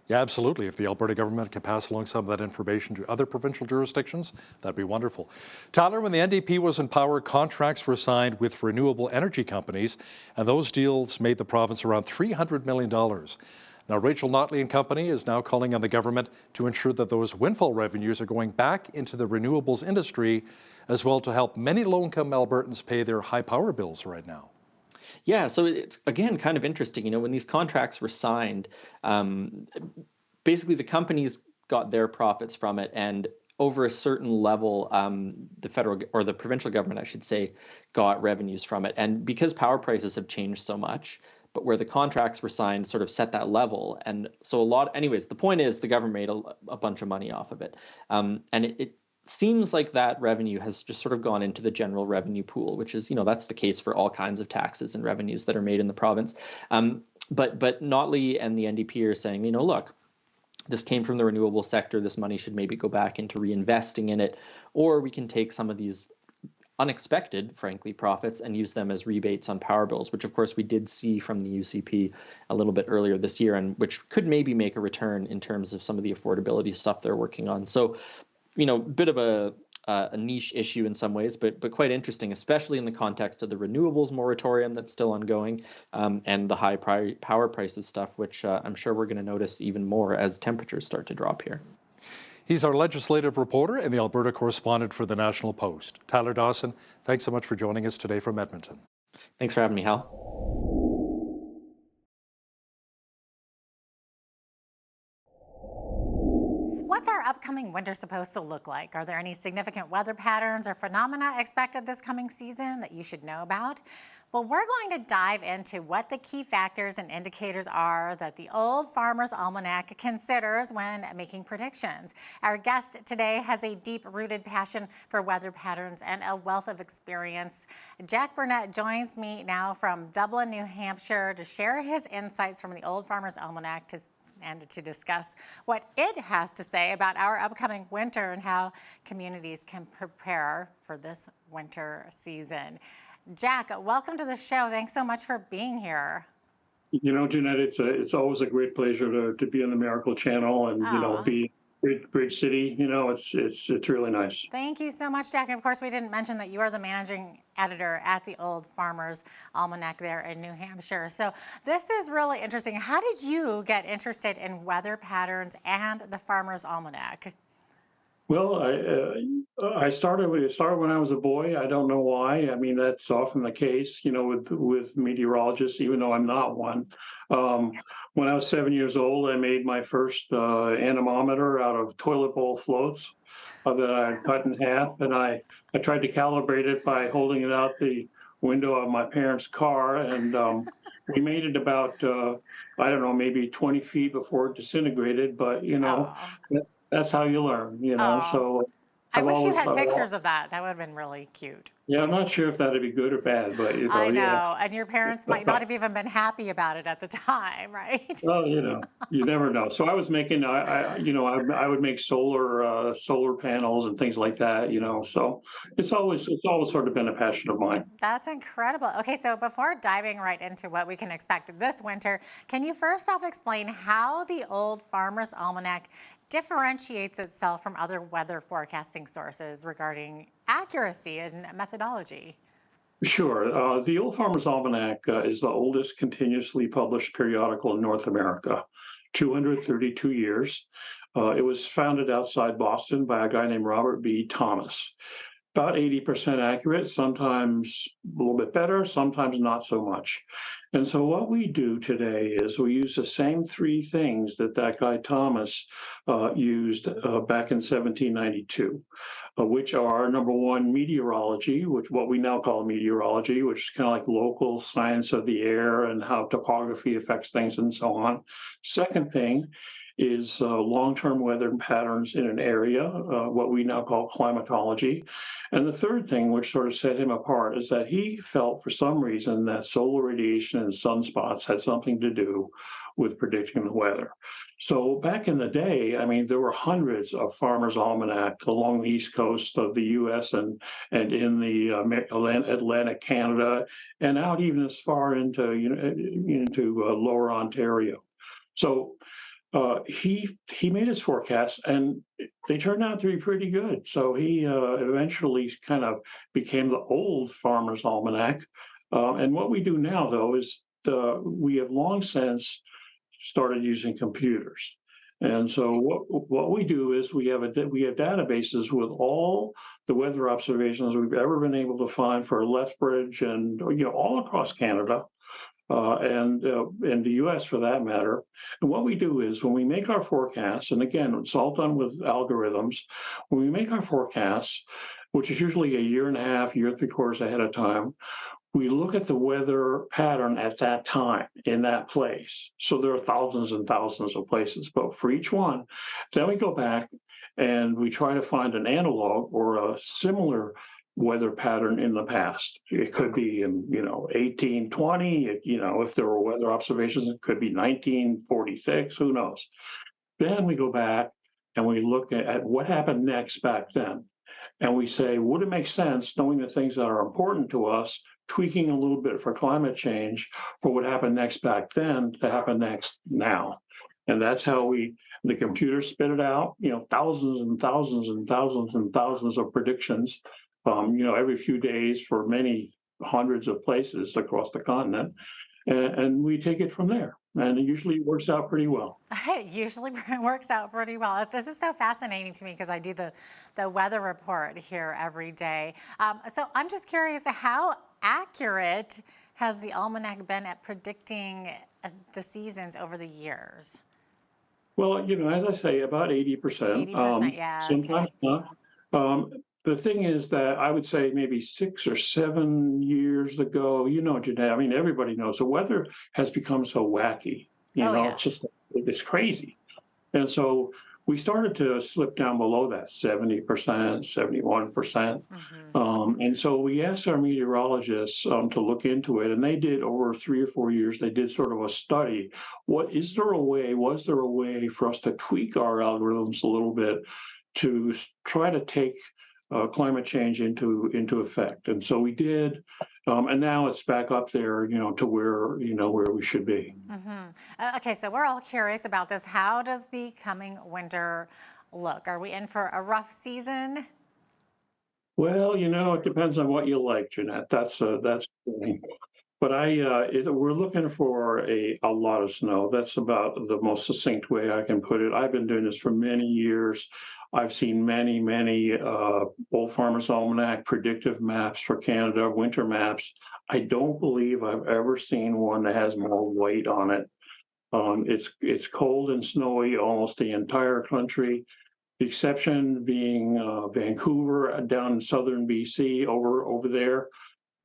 Yeah, absolutely. If the Alberta government can pass along some of that information to other provincial jurisdictions, that'd be wonderful. Tyler, when the NDP was in power, contracts were signed with renewable energy companies, and those deals made the province around $300 million. Now, Rachel Notley and company is now calling on the government to ensure that those windfall revenues are going back into the renewables industry, as well to help many low-income Albertans pay their high power bills right now. Yeah, so it's, again, kind of interesting. When these contracts were signed, basically the companies got their profits from it, and over a certain level, the federal or the provincial government, I should say, got revenues from it. And because power prices have changed so much, but where the contracts were signed sort of set that level. And so anyways, the point is the government made a bunch of money off of it. And it seems like that revenue has just sort of gone into the general revenue pool, which is, that's the case for all kinds of taxes and revenues that are made in the province. But Notley and the NDP are saying, look, this came from the renewable sector. This money should maybe go back into reinvesting in it, or we can take some of these unexpected, frankly, profits and use them as rebates on power bills, which of course we did see from the UCP a little bit earlier this year, and which could maybe make a return in terms of some of the affordability stuff they're working on. So, bit of a niche issue in some ways, but quite interesting, especially in the context of the renewables moratorium that's still ongoing, and the high power prices stuff, which I'm sure we're going to notice even more as temperatures start to drop here. He's our legislative reporter and the Alberta correspondent for the National Post. Tyler Dawson, thanks so much for joining us today from Edmonton. Thanks for having me, Hal. What's our upcoming winter supposed to look like? Are there any significant weather patterns or phenomena expected this coming season that you should know about? Well, we're going to dive into what the key factors and indicators are that the Old Farmer's Almanac considers when making predictions. Our guest today has a deep-rooted passion for weather patterns and a wealth of experience. Jack Burnett joins me now from Dublin, New Hampshire, to share his insights from the Old Farmer's Almanac and to discuss what it has to say about our upcoming winter and how communities can prepare for this winter season. Jack, welcome to the show. Thanks so much for being here. Jeanette, it's always a great pleasure to be on the Miracle Channel and be Bridge City. It's really nice. Thank you so much, Jack. And of course, we didn't mention that you are the managing editor at the Old Farmer's Almanac there in New Hampshire. So this is really interesting. How did you get interested in weather patterns and the Farmer's Almanac? Well, I started when I was a boy. I don't know why. I mean, that's often the case, with meteorologists, even though I'm not one. When I was 7 years old, I made my first anemometer out of toilet bowl floats that I cut in half, and I tried to calibrate it by holding it out the window of my parents' car, and we made it about, I don't know, maybe 20 feet before it disintegrated, but, that's how you learn, so. I wish you had pictures of that. That would have been really cute. Yeah, I'm not sure if that'd be good or bad, but I know, yeah. And your parents might not have even been happy about it at the time, right? Well, you never know. So I was making, I would make solar panels and things like that, So it's always sort of been a passion of mine. That's incredible. Okay, so before diving right into what we can expect this winter, can you first off explain how the Old Farmer's Almanac differentiates itself from other weather forecasting sources regarding accuracy and methodology? Sure. The Old Farmer's Almanac is the oldest continuously published periodical in North America, 232 years. It was founded outside Boston by a guy named Robert B. Thomas. About 80% accurate, sometimes a little bit better, sometimes not so much. And so what we do today is we use the same three things that guy Thomas used back in 1792, which are, number one, meteorology, which what we now call meteorology, which is kind of like local science of the air and how topography affects things and so on. Second thing is long-term weather patterns in an area, what we now call climatology. And the third thing, which sort of set him apart, is that he felt for some reason that solar radiation and sunspots had something to do with predicting the weather. So back in the day, I mean, there were hundreds of Farmer's Almanac along the east coast of the U.S. and in the Atlantic Canada, and out even as far into lower Ontario. So he made his forecasts, and they turned out to be pretty good. So he eventually kind of became the Old Farmer's Almanac. And what we do now, though, is we have long since started using computers. And so what we do is we have databases with all the weather observations we've ever been able to find for Lethbridge and all across Canada. And the U.S. for that matter. And what we do is when we make our forecasts, and again, it's all done with algorithms, when we make our forecasts, which is usually a year and a half, year and 3/4 ahead of time, we look at the weather pattern at that time in that place. So there are thousands and thousands of places, but for each one, then we go back and we try to find an analog or a similar weather pattern in the past. It could be in 1820, if there were weather observations, it could be 1946, who knows. Then we go back and we look at what happened next back then. And we say, would it make sense, knowing the things that are important to us, tweaking a little bit for climate change for what happened next back then to happen next now? And that's how the computer spit it out, thousands and thousands and thousands and thousands of predictions, every few days for many hundreds of places across the continent. And we take it from there. And it usually works out pretty well. It usually works out pretty well. This is so fascinating to me because I do the weather report here every day. So I'm just curious, how accurate has the almanac been at predicting the seasons over the years? Well, as I say, about 80%. 80%, yeah. Sometimes not. The thing is that I would say maybe 6 or 7 years ago, Jeanette, I mean, everybody knows the weather has become so wacky. It's crazy. And so we started to slip down below that 70%, 71%. And so we asked our meteorologists to look into it, and they did over 3 or 4 years, they did sort of a study. Was there a way for us to tweak our algorithms a little bit to try to take climate change into effect? And so we did, and now it's back up there, to where we should be. Okay, so we're all curious about this. How does the coming winter look? Are we in for a rough season? Well, it depends on what you like, Jeanette. That's the thing. But we're looking for a lot of snow. That's about the most succinct way I can put it. I've been doing this for many years. I've seen many Old Farmer's Almanac predictive maps for Canada, winter maps. I don't believe I've ever seen one that has more white on it. It's cold and snowy almost the entire country. The exception being Vancouver, down in southern BC, over there,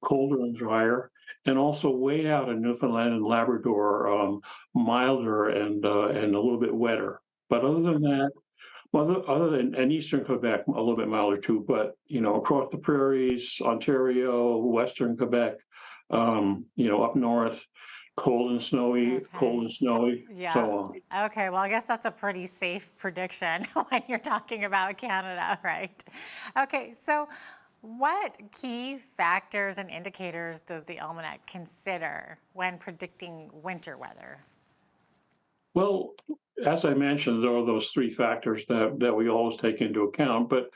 colder and drier, and also way out in Newfoundland and Labrador, milder and a little bit wetter. But other than that, and eastern Quebec, a little bit milder too, but across the prairies, Ontario, western Quebec, up north, cold and snowy, Yeah. so on. Okay, well, I guess that's a pretty safe prediction when you're talking about Canada, right? Okay, so what key factors and indicators does the almanac consider when predicting winter weather? Well, as I mentioned, there are those 3 factors that we always take into account. But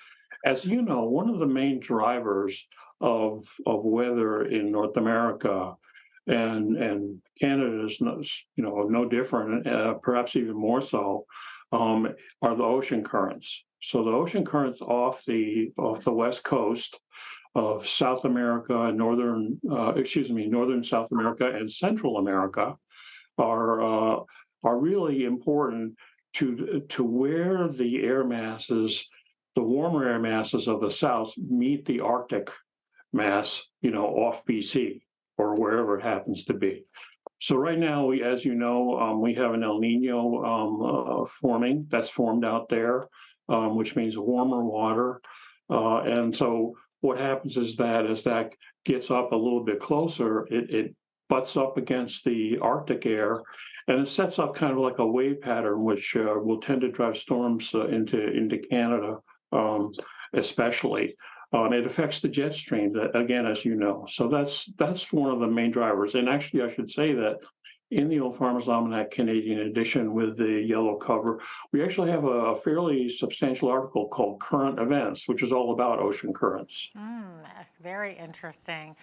as you know, one of the main drivers of weather in North America and Canada is no different, perhaps even more so, are the ocean currents. So the ocean currents off the west coast of South America and northern South America and Central America are really important to where the air masses, the warmer air masses of the south meet the Arctic mass, off BC or wherever it happens to be. So right now, as you know, we have an El Nino forming that's formed out there, which means warmer water. And so what happens is that as that gets up a little bit closer, it butts up against the Arctic air, and it sets up kind of like a wave pattern, which will tend to drive storms into Canada, especially. It affects the jet stream, again, as you know. So that's one of the main drivers. And actually, I should say that in the Old Farmer's Almanac Canadian edition with the yellow cover, we actually have a fairly substantial article called Current Events, which is all about ocean currents. Very interesting.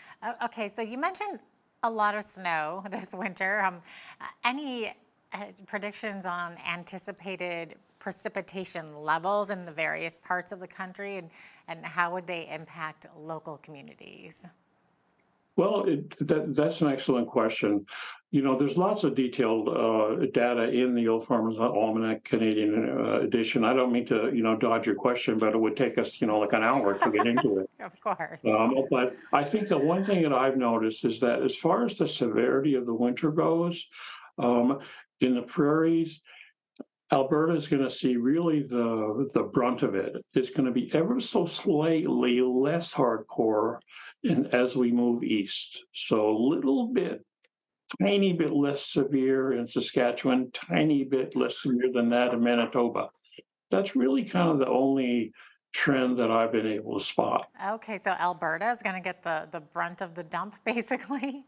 Okay, so you mentioned a lot of snow this winter. Any predictions on anticipated precipitation levels in the various parts of the country, and how would they impact local communities? Well, that's an excellent question. There's lots of detailed data in the Old Farmer's Almanac Canadian edition. I don't mean to, dodge your question, but it would take us, like an hour to get into it. Of course. But I think the one thing that I've noticed is that as far as the severity of the winter goes, in the prairies, Alberta is going to see really the brunt of it. It's going to be ever so slightly less hardcore as we move east. So a little bit tiny bit less severe in Saskatchewan, tiny bit less severe than that in Manitoba. That's really kind of the only trend that I've been able to spot. Okay, so Alberta is going to get the brunt of the dump, basically.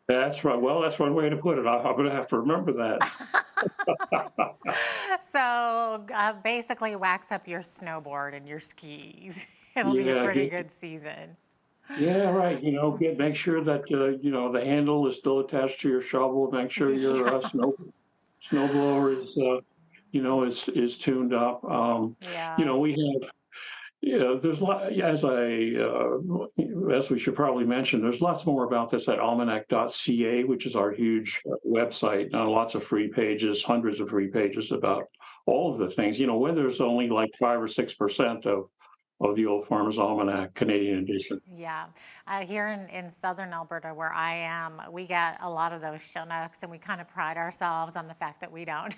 That's right. Well, that's one way to put it. I'm going to have to remember that. So basically, wax up your snowboard and your skis. It'll be a Yeah, pretty good season. yeah, right. Make sure that the handle is still attached to your shovel. Make sure your snowblower is is tuned up. Yeah. We have. Yeah, there's a lot, yeah, as we should probably mention, there's lots more about this at almanac.ca, which is our huge website. Lots of free pages, hundreds of free pages about all of the things. Weather's only like 5 or 6% of the Old Farmer's Almanac Canadian edition. Yeah. Here in southern Alberta, where I am, we get a lot of those Chinooks, and we kind of pride ourselves on the fact that we don't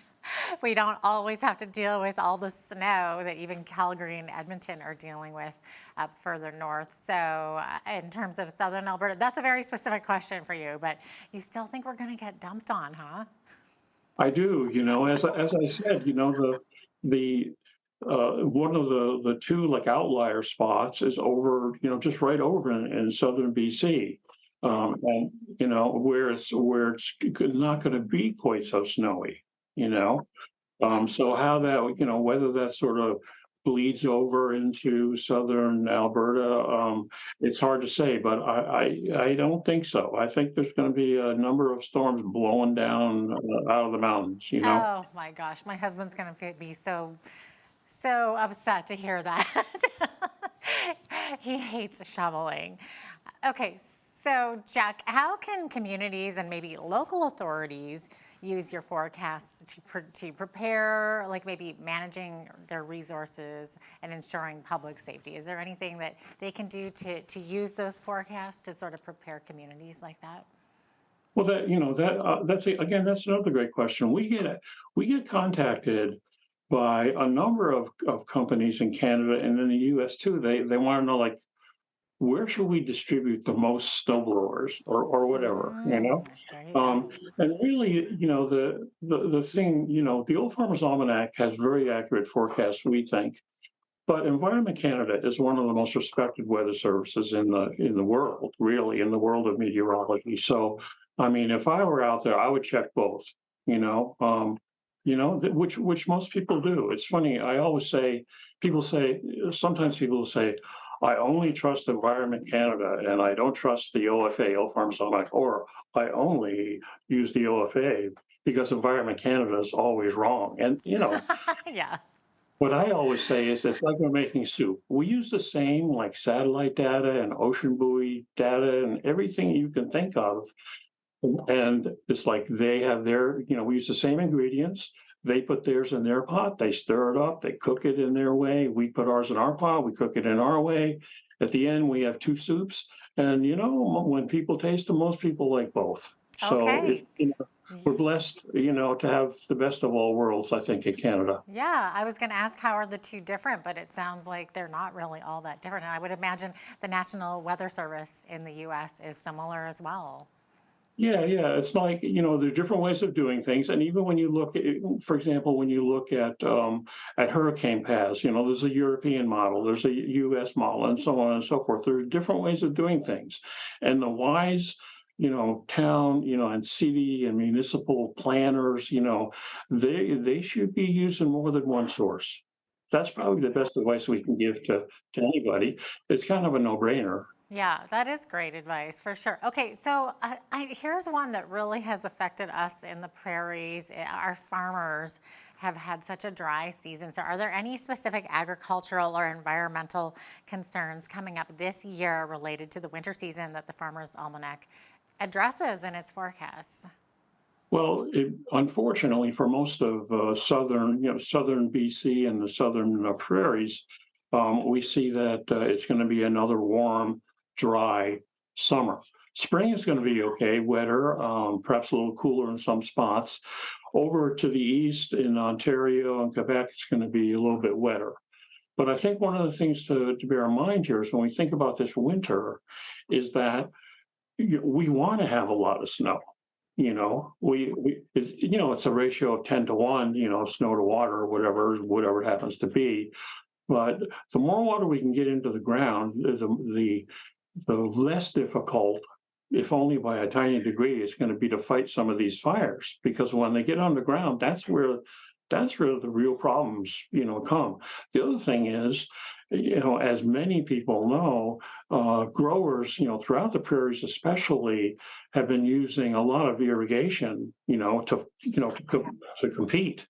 always have to deal with all the snow that even Calgary and Edmonton are dealing with up further north. So in terms of southern Alberta, that's a very specific question for you, but you still think we're going to get dumped on, huh? I do, as I said, the one of the two like outlier spots is over, just right over in southern BC, and where it's not going to be quite so snowy, so how that whether that sort of bleeds over into southern Alberta, it's hard to say, but I don't think so. I think there's going to be a number of storms blowing down out of the mountains. Oh my gosh, my husband's going to be so upset to hear that. He hates shoveling. Okay, so Jack, how can communities and maybe local authorities use your forecasts to prepare, like maybe managing their resources and ensuring public safety? Is there anything that they can do to use those forecasts to sort of prepare communities like that? Well, that's another great question. We get contacted by a number of companies in Canada and in the U.S. too. They want to know, like, where should we distribute the most snowblowers or whatever, and really, the thing, the Old Farmer's Almanac has very accurate forecasts, we think, but Environment Canada is one of the most respected weather services in the world, really, in the world of meteorology. So, I mean, if I were out there, I would check both, which most people do. It's funny. I always say, sometimes people will say, I only trust Environment Canada and I don't trust the OFA, Old Farmer's Almanac, or I only use the OFA because Environment Canada is always wrong. And, Yeah. what I always say is it's like we're making soup. We use the same like satellite data and ocean buoy data and everything you can think of. And it's like they have their, we use the same ingredients. They put theirs in their pot, they stir it up, they cook it in their way. We put ours in our pot, we cook it in our way. At the end, we have two soups. And, when people taste them, most people like both. Okay. So we're blessed, to have the best of all worlds, I think, in Canada. Yeah, I was going to ask how are the two different, but it sounds like they're not really all that different. And I would imagine the National Weather Service in the U.S. is similar as well. Yeah, it's like, there are different ways of doing things. And even when you look at, for example, when you look at hurricane paths, there's a European model, there's a US model, and so on and so forth. There are different ways of doing things. And the wise, town, and city and municipal planners, they should be using more than one source. That's probably the best advice we can give to anybody. It's kind of a no-brainer. Yeah, that is great advice for sure. Okay, so here's one that really has affected us in the prairies. Our farmers have had such a dry season. So are there any specific agricultural or environmental concerns coming up this year related to the winter season that the Farmer's Almanac addresses in its forecasts? Well, unfortunately, for most of southern BC and the southern prairies, we see that it's going to be another warm, dry summer. Spring is going to be okay, wetter, perhaps a little cooler in some spots. Over to the east in Ontario and Quebec, it's going to be a little bit wetter. But I think one of the things to bear in mind here is when we think about this winter is that we want to have a lot of snow. You know, it's a ratio of 10 to 1, snow to water, whatever it happens to be. But the more water we can get into the ground, the less difficult, if only by a tiny degree, it's going to be to fight some of these fires. Because when they get on the ground, that's where the real problems, come. The other thing is, as many people know, growers, throughout the prairies especially, have been using a lot of irrigation, to compete.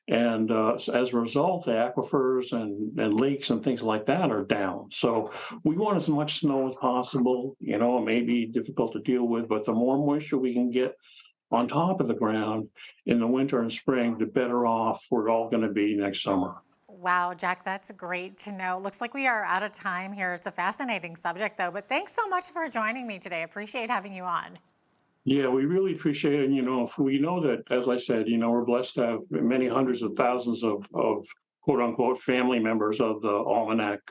And so as a result, the aquifers and lakes and things like that are down. So we want as much snow as possible. It may be difficult to deal with, but the more moisture we can get on top of the ground in the winter and spring, the better off we're all going to be next summer. Wow, Jack, that's great to know. Looks like we are out of time here. It's a fascinating subject, though. But thanks so much for joining me today. Appreciate having you on. Yeah, we really appreciate it. We know that, as I said, we're blessed to have many hundreds of thousands of quote unquote family members of the Almanac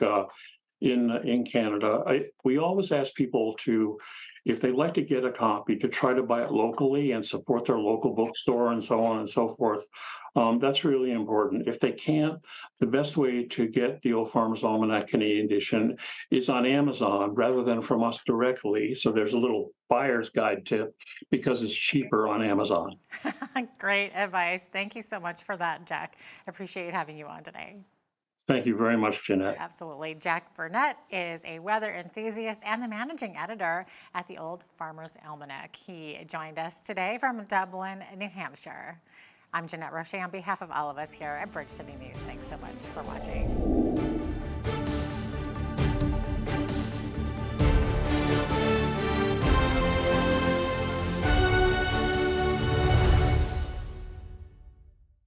in Canada. We always ask people to, if they'd like to get a copy, to try to buy it locally and support their local bookstore and so on and so forth. That's really important. If they can't, the best way to get the Old Farmer's Almanac Canadian edition is on Amazon rather than from us directly. So there's a little buyer's guide tip because it's cheaper on Amazon. Great advice. Thank you so much for that, Jack. Appreciate having you on today. Thank you very much, Jeanette. Absolutely. Jack Burnett is a weather enthusiast and the managing editor at the Old Farmer's Almanac. He joined us today from Dublin, New Hampshire. I'm Jeanette Roche on behalf of all of us here at Bridge City News. Thanks so much for watching.